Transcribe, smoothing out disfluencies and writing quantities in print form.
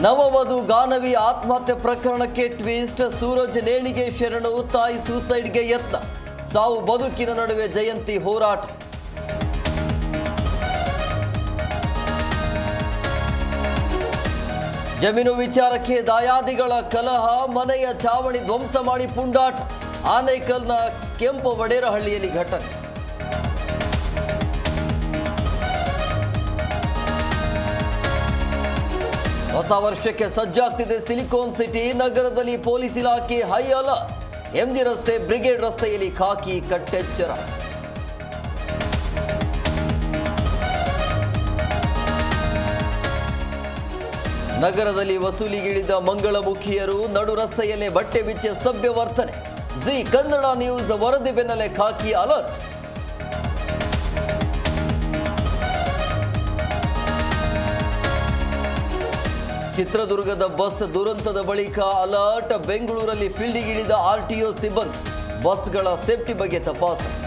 ನವವಧು ಗಾನವಿ ಆತ್ಮಹತ್ಯೆ ಪ್ರಕರಣಕ್ಕೆ ಟ್ವಿಸ್ಟ್. ಸೂರಜ್ ನೇಣಿಗೆ ಶರಣು, ತಾಯಿ ಸೂಸೈಡ್ಗೆ ಯತ್ನ. ಸಾವು ಬದುಕಿನ ನಡುವೆ ಜಯಂತಿ ಹೋರಾಟ. ಜಮೀನು ವಿಚಾರಕ್ಕೆ ದಾಯಾದಿಗಳ ಕಲಹ, ಮನೆಯ ಚಾವಣಿ ಧ್ವಂಸ ಮಾಡಿ ಪುಂಡಾಟ. ಆನೇಕಲ್ನ ಕೆಂಪು ವಡೇರಹಳ್ಳಿಯಲ್ಲಿ ಘಟನೆ. ಹೊಸ ವರ್ಷಕ್ಕೆ ಸಜ್ಜಾಗ್ತಿದೆ ಸಿಲಿಕಾನ್ ಸಿಟಿ. ನಗರದಲ್ಲಿ ಪೊಲೀಸ್ ಇಲಾಖೆ ಹೈ ಅಲರ್ಟ್. ಎಂಜಿ ರಸ್ತೆ, ಬ್ರಿಗೇಡ್ ರಸ್ತೆಯಲ್ಲಿ ಖಾಕಿ ಕಟ್ಟೆಚ್ಚರ. ನಗರದಲ್ಲಿ ವಸೂಲಿಗಿಳಿದ ಮಂಗಳಮುಖಿಯರು, ನಡು ರಸ್ತೆಯಲ್ಲೇ ಬಟ್ಟೆ ಬಿಚ್ಚಿ ಸಭ್ಯ ವರ್ತನೆ. ಜಿ ಕನ್ನಡ ನ್ಯೂಸ್ ವರದಿ ಬೆನ್ನಲ್ಲೇ ಖಾಕಿ ಅಲರ್ಟ್. ಚಿತ್ರದುರ್ಗದ ಬಸ್ ದುರಂತದ ಬಳಿಕ ಅಲರ್ಟ್. ಬೆಂಗಳೂರಲ್ಲಿ ಫೀಲ್ಡಿಗಿಳಿದ ಆರ್ಟಿಒ ಸಿಬ್ಬಂದಿ. ಬಸ್ಗಳ ಸೇಫ್ಟಿ ಬಗ್ಗೆ ತಪಾಸಣೆ.